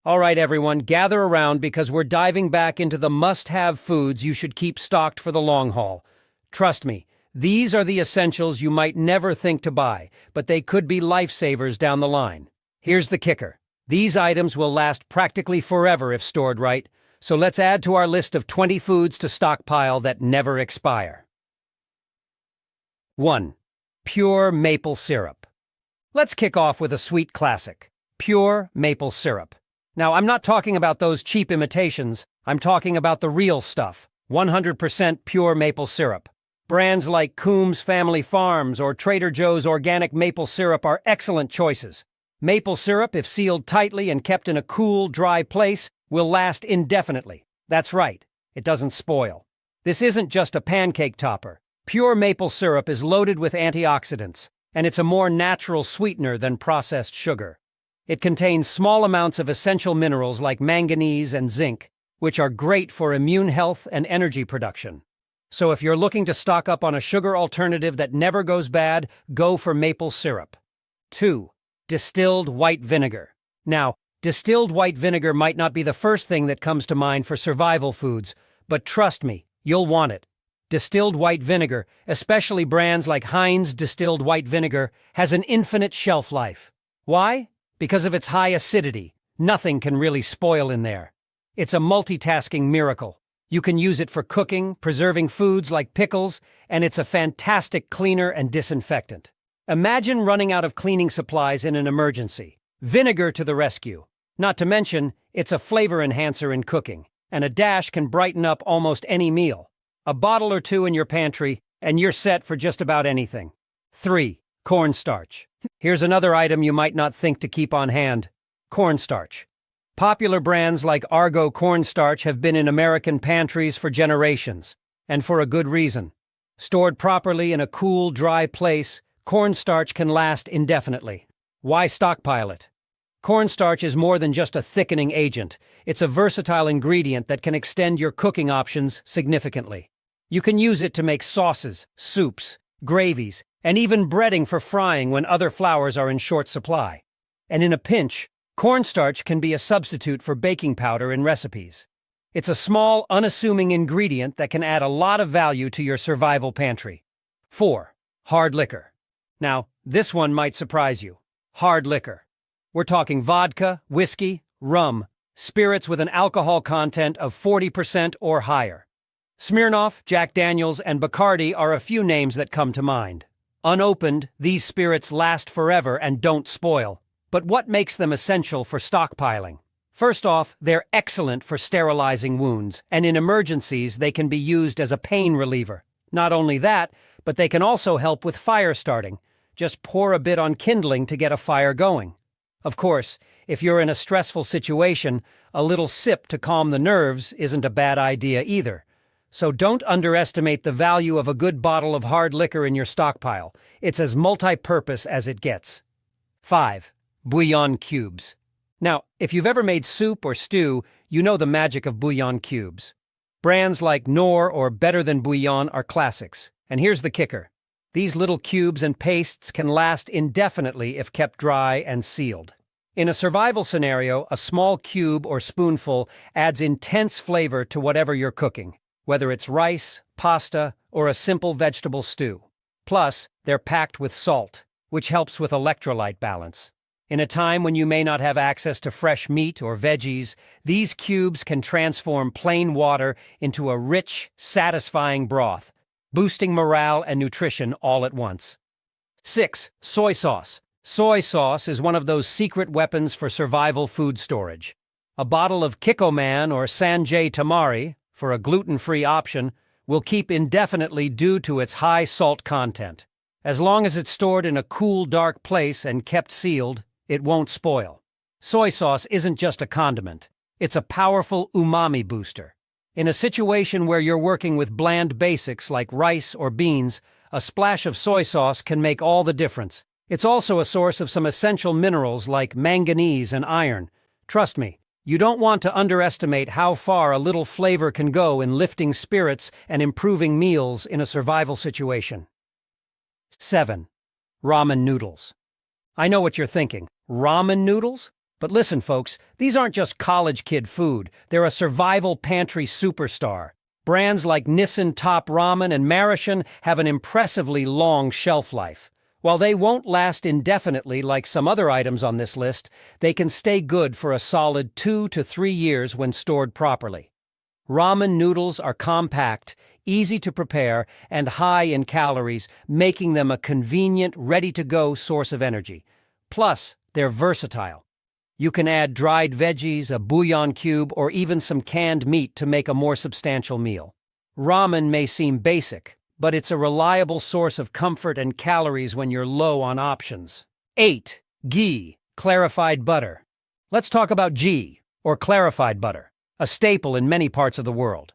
All right, everyone, gather around because we're diving back into the must-have foods you should keep stocked for the long haul. Trust me, these are the essentials you might never think to buy, but they could be lifesavers down the line. Here's the kicker. These items will last practically forever if stored right, so let's add to our list of 20 foods to stockpile that never expire. 1. Pure maple syrup. Let's kick off with a sweet classic, pure maple syrup. Now, I'm not talking about those cheap imitations, I'm talking about the real stuff, 100% pure maple syrup. Brands like Coombs Family Farms or Trader Joe's organic maple syrup are excellent choices. Maple syrup, if sealed tightly and kept in a cool, dry place, will last indefinitely. That's right, it doesn't spoil. This isn't just a pancake topper. Pure maple syrup is loaded with antioxidants, and it's a more natural sweetener than processed sugar. It contains small amounts of essential minerals like manganese and zinc, which are great for immune health and energy production. So if you're looking to stock up on a sugar alternative that never goes bad, go for maple syrup. 2. Distilled white vinegar. Now, distilled white vinegar might not be the first thing that comes to mind for survival foods, but trust me, you'll want it. Distilled white vinegar, especially brands like Heinz distilled white vinegar, has an infinite shelf life. Why? Because of its high acidity. Nothing can really spoil in there. It's a multitasking miracle. You can use it for cooking, preserving foods like pickles, and it's a fantastic cleaner and disinfectant. Imagine running out of cleaning supplies in an emergency. Vinegar to the rescue. Not to mention, it's a flavor enhancer in cooking, and a dash can brighten up almost any meal. A bottle or two in your pantry, and you're set for just about anything. 3. Cornstarch. Here's another item you might not think to keep on hand. Cornstarch. Popular brands like Argo cornstarch have been in American pantries for generations, and for a good reason. Stored properly in a cool, dry place, cornstarch can last indefinitely. Why stockpile it? Cornstarch is more than just a thickening agent. It's a versatile ingredient that can extend your cooking options significantly. You can use it to make sauces, soups, gravies, and even breading for frying when other flours are in short supply. And in a pinch, cornstarch can be a substitute for baking powder in recipes. It's a small, unassuming ingredient that can add a lot of value to your survival pantry. 4. Hard liquor. Now, this one might surprise you. Hard liquor. We're talking vodka, whiskey, rum, spirits with an alcohol content of 40% or higher. Smirnoff, Jack Daniels, and Bacardi are a few names that come to mind. Unopened, these spirits last forever and don't spoil. But what makes them essential for stockpiling? First off, they're excellent for sterilizing wounds, and in emergencies they can be used as a pain reliever. Not only that, but they can also help with fire starting. Just pour a bit on kindling to get a fire going. Of course, if you're in a stressful situation, a little sip to calm the nerves isn't a bad idea either. So don't underestimate the value of a good bottle of hard liquor in your stockpile. It's as multi-purpose as it gets. 5. Bouillon cubes. Now, if you've ever made soup or stew, you know the magic of bouillon cubes. Brands like Knorr or Better Than Bouillon are classics. And here's the kicker. These little cubes and pastes can last indefinitely if kept dry and sealed. In a survival scenario, a small cube or spoonful adds intense flavor to whatever you're cooking, whether it's rice, pasta, or a simple vegetable stew. Plus, they're packed with salt, which helps with electrolyte balance. In a time when you may not have access to fresh meat or veggies, these cubes can transform plain water into a rich, satisfying broth, boosting morale and nutrition all at once. 6. Soy sauce. Soy sauce is one of those secret weapons for survival food storage. A bottle of Kikkoman or Sanjay Tamari, for a gluten-free option, will keep indefinitely due to its high salt content. As long as it's stored in a cool, dark place and kept sealed, it won't spoil. Soy sauce isn't just a condiment. It's a powerful umami booster. In a situation where you're working with bland basics like rice or beans, a splash of soy sauce can make all the difference. It's also a source of some essential minerals like manganese and iron. Trust me, you don't want to underestimate how far a little flavor can go in lifting spirits and improving meals in a survival situation. 7. Ramen noodles. I know what you're thinking. Ramen noodles? But listen, folks, these aren't just college kid food. They're a survival pantry superstar. Brands like Nissin Top Ramen and Maruchan have an impressively long shelf life. While they won't last indefinitely like some other items on this list, they can stay good for a solid 2 to 3 years when stored properly. Ramen noodles are compact, easy to prepare, and high in calories, making them a convenient, ready-to-go source of energy. Plus, they're versatile. You can add dried veggies, a bouillon cube, or even some canned meat to make a more substantial meal. Ramen may seem basic, but it's a reliable source of comfort and calories when you're low on options. 8. Ghee, clarified butter. Let's talk about ghee, or clarified butter, a staple in many parts of the world.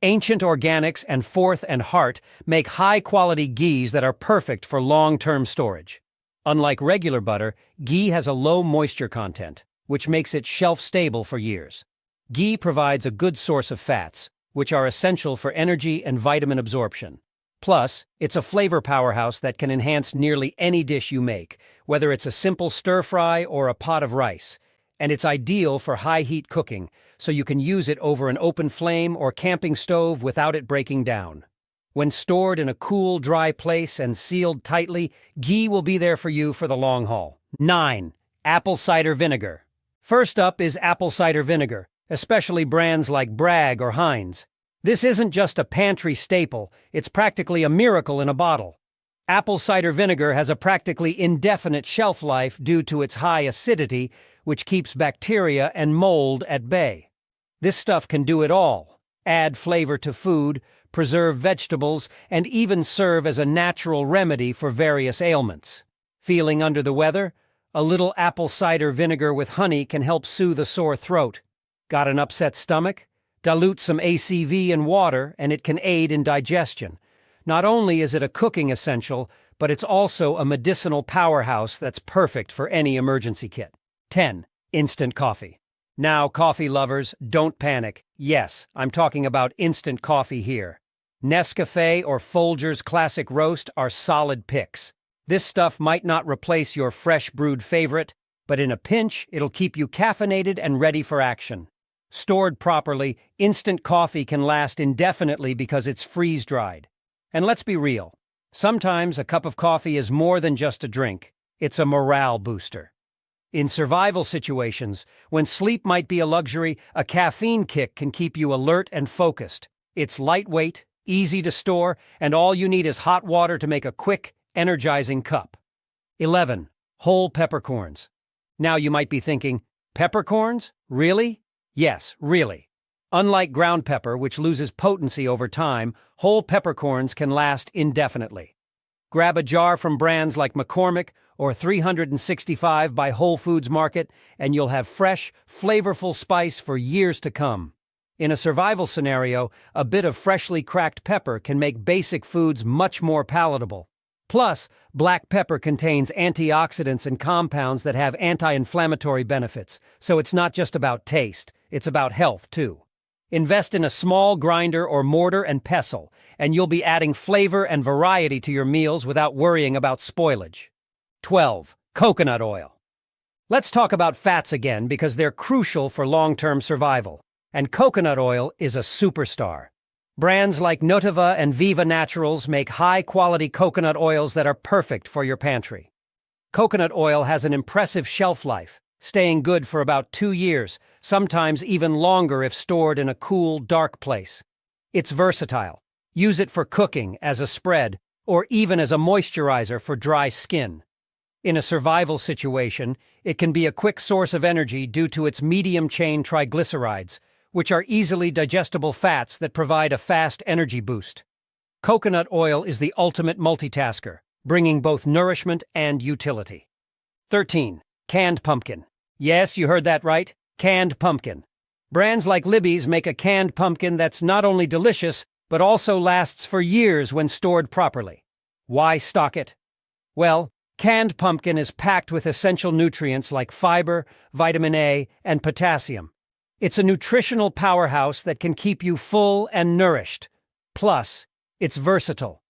Ancient Organics and Forth and Hart make high-quality ghees that are perfect for long-term storage. Unlike regular butter, ghee has a low moisture content, which makes it shelf-stable for years. Ghee provides a good source of fats, which are essential for energy and vitamin absorption. Plus, it's a flavor powerhouse that can enhance nearly any dish you make, whether it's a simple stir-fry or a pot of rice. And it's ideal for high-heat cooking, so you can use it over an open flame or camping stove without it breaking down. When stored in a cool, dry place and sealed tightly, ghee will be there for you for the long haul. 9. Apple cider vinegar. First up is apple cider vinegar, especially brands like Bragg or Heinz. This isn't just a pantry staple, it's practically a miracle in a bottle. Apple cider vinegar has a practically indefinite shelf life due to its high acidity, which keeps bacteria and mold at bay. This stuff can do it all: add flavor to food, preserve vegetables, and even serve as a natural remedy for various ailments. Feeling under the weather? A little apple cider vinegar with honey can help soothe a sore throat. Got an upset stomach? Dilute some ACV in water and it can aid in digestion. Not only is it a cooking essential, but it's also a medicinal powerhouse that's perfect for any emergency kit. 10. Instant coffee. Now, coffee lovers, don't panic. Yes, I'm talking about instant coffee here. Nescafe or Folgers Classic Roast are solid picks. This stuff might not replace your fresh brewed favorite, but in a pinch, it'll keep you caffeinated and ready for action. Stored properly, instant coffee can last indefinitely because it's freeze-dried. And let's be real, sometimes a cup of coffee is more than just a drink. It's a morale booster. In survival situations, when sleep might be a luxury, a caffeine kick can keep you alert and focused. It's lightweight, easy to store, and all you need is hot water to make a quick, energizing cup. 11. Whole peppercorns. Now you might be thinking, peppercorns? Really? Yes, really. Unlike ground pepper, which loses potency over time, whole peppercorns can last indefinitely. Grab a jar from brands like McCormick or 365 by Whole Foods Market, and you'll have fresh, flavorful spice for years to come. In a survival scenario, a bit of freshly cracked pepper can make basic foods much more palatable. Plus, black pepper contains antioxidants and compounds that have anti-inflammatory benefits, so it's not just about taste, it's about health too. Invest in a small grinder or mortar and pestle, and you'll be adding flavor and variety to your meals without worrying about spoilage. 12. Coconut oil. Let's talk about fats again because they're crucial for long-term survival, and coconut oil is a superstar. Brands like Notava and Viva Naturals make high-quality coconut oils that are perfect for your pantry. Coconut oil has an impressive shelf life, staying good for about 2 years, sometimes even longer if stored in a cool, dark place. It's versatile. Use it for cooking, as a spread, or even as a moisturizer for dry skin. In a survival situation, it can be a quick source of energy due to its medium-chain triglycerides, which are easily digestible fats that provide a fast energy boost. Coconut oil is the ultimate multitasker, bringing both nourishment and utility. 13. Canned pumpkin. Yes, you heard that right. Canned pumpkin. Brands like Libby's make a canned pumpkin that's not only delicious, but also lasts for years when stored properly. Why stock it? Well, canned pumpkin is packed with essential nutrients like fiber, vitamin A, and potassium. It's a nutritional powerhouse that can keep you full and nourished. Plus, it's versatile.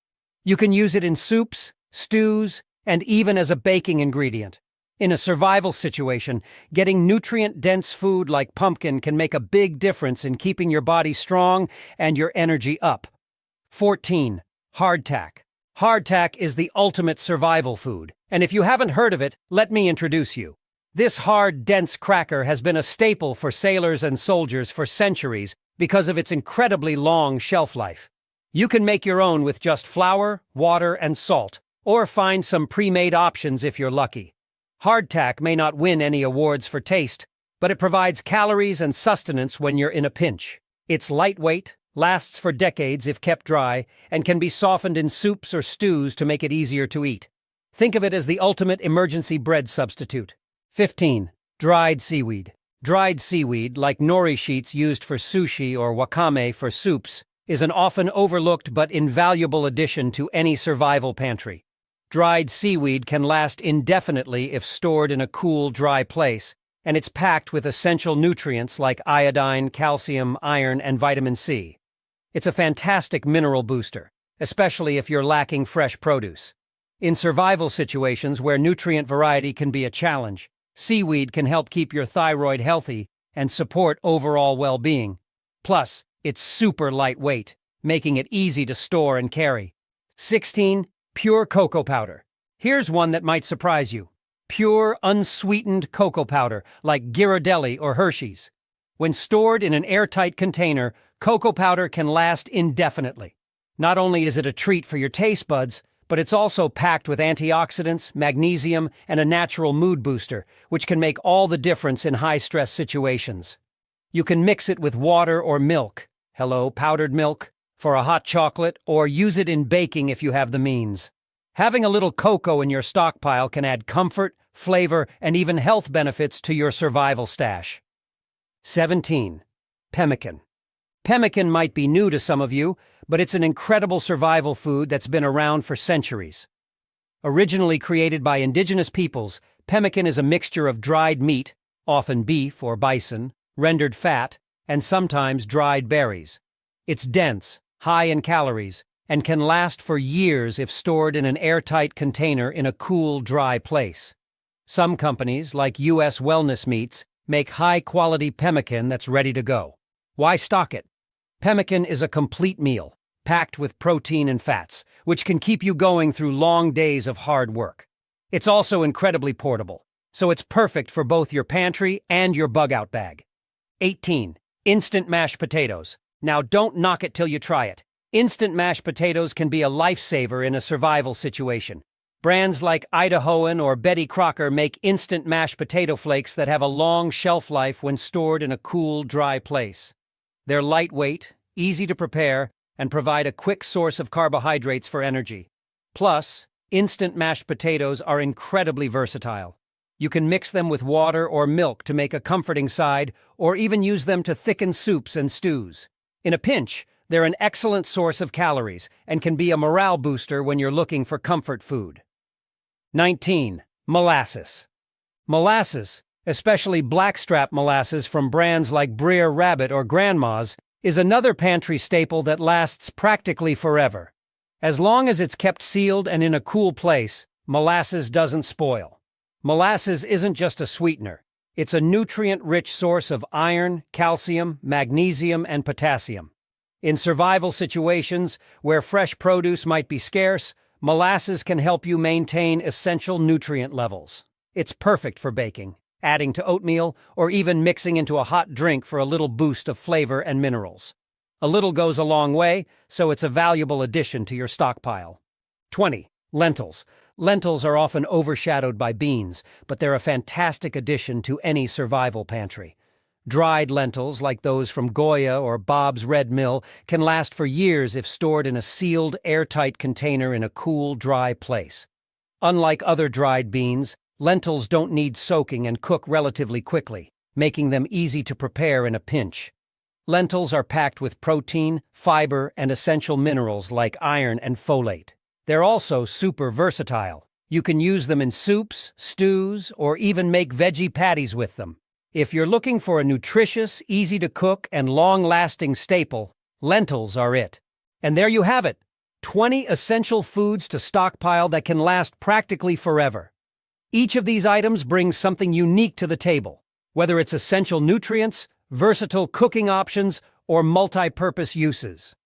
You can use it in soups, stews, and even as a baking ingredient. In a survival situation, getting nutrient-dense food like pumpkin can make a big difference in keeping your body strong and your energy up. 14. Hardtack. Hardtack is the ultimate survival food, and if you haven't heard of it, let me introduce you. This hard, dense cracker has been a staple for sailors and soldiers for centuries because of its incredibly long shelf life. You can make your own with just flour, water, and salt, or find some pre-made options if you're lucky. Hardtack may not win any awards for taste, but it provides calories and sustenance when you're in a pinch. It's lightweight, lasts for decades if kept dry, and can be softened in soups or stews to make it easier to eat. Think of it as the ultimate emergency bread substitute. 15. Dried seaweed. Dried seaweed, like nori sheets used for sushi or wakame for soups, is an often overlooked but invaluable addition to any survival pantry. Dried seaweed can last indefinitely if stored in a cool, dry place, and it's packed with essential nutrients like iodine, calcium, iron, and vitamin C. It's a fantastic mineral booster, especially if you're lacking fresh produce. In survival situations where nutrient variety can be a challenge, seaweed can help keep your thyroid healthy and support overall well-being. Plus, it's super lightweight, making it easy to store and carry. 16. Pure cocoa powder. Here's one that might surprise you. Pure, unsweetened cocoa powder, like Ghirardelli or Hershey's. When stored in an airtight container, cocoa powder can last indefinitely. Not only is it a treat for your taste buds, but it's also packed with antioxidants, magnesium, and a natural mood booster, which can make all the difference in high-stress situations. You can mix it with water or milk, hello, powdered milk, for a hot chocolate, or use it in baking if you have the means. Having a little cocoa in your stockpile can add comfort, flavor, and even health benefits to your survival stash. 17. Pemmican. Pemmican might be new to some of you, but it's an incredible survival food that's been around for centuries. Originally created by indigenous peoples, pemmican is a mixture of dried meat, often beef or bison, rendered fat, and sometimes dried berries. It's dense, high in calories, and can last for years if stored in an airtight container in a cool, dry place. Some companies, like U.S. Wellness Meats, make high-quality pemmican that's ready to go. Why stock it? Pemmican is a complete meal, packed with protein and fats, which can keep you going through long days of hard work. It's also incredibly portable, so it's perfect for both your pantry and your bug-out bag. 18. Instant mashed potatoes. Now don't knock it till you try it. Instant mashed potatoes can be a lifesaver in a survival situation. Brands like Idahoan or Betty Crocker make instant mashed potato flakes that have a long shelf life when stored in a cool, dry place. They're lightweight, easy to prepare, and provide a quick source of carbohydrates for energy. Plus, instant mashed potatoes are incredibly versatile. You can mix them with water or milk to make a comforting side, or even use them to thicken soups and stews. In a pinch, they're an excellent source of calories and can be a morale booster when you're looking for comfort food. 19. Molasses. Molasses, especially blackstrap molasses from brands like Brer Rabbit or Grandma's, is another pantry staple that lasts practically forever. As long as it's kept sealed and in a cool place, molasses doesn't spoil. Molasses isn't just a sweetener. It's a nutrient-rich source of iron, calcium, magnesium, and potassium. In survival situations where fresh produce might be scarce, molasses can help you maintain essential nutrient levels. It's perfect for baking, adding to oatmeal, or even mixing into a hot drink for a little boost of flavor and minerals. A little goes a long way, so it's a valuable addition to your stockpile. 20. Lentils. Lentils are often overshadowed by beans, but they're a fantastic addition to any survival pantry. Dried lentils, like those from Goya or Bob's Red Mill, can last for years if stored in a sealed, airtight container in a cool, dry place. Unlike other dried beans, lentils don't need soaking and cook relatively quickly, making them easy to prepare in a pinch. Lentils are packed with protein, fiber, and essential minerals like iron and folate. They're also super versatile. You can use them in soups, stews, or even make veggie patties with them. If you're looking for a nutritious, easy-to-cook, and long-lasting staple, lentils are it. And there you have it, 20 essential foods to stockpile that can last practically forever. Each of these items brings something unique to the table, whether it's essential nutrients, versatile cooking options, or multi-purpose uses.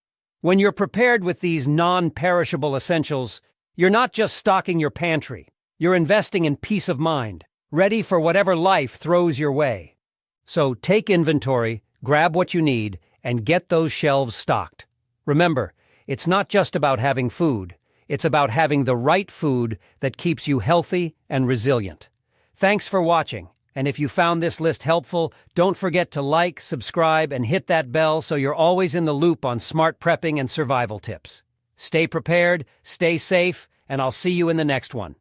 When you're prepared with these non-perishable essentials, you're not just stocking your pantry, you're investing in peace of mind, ready for whatever life throws your way. So take inventory, grab what you need, and get those shelves stocked. Remember, it's not just about having food, it's about having the right food that keeps you healthy and resilient. Thanks for watching, and if you found this list helpful, don't forget to like, subscribe, and hit that bell so you're always in the loop on smart prepping and survival tips. Stay prepared, stay safe, and I'll see you in the next one.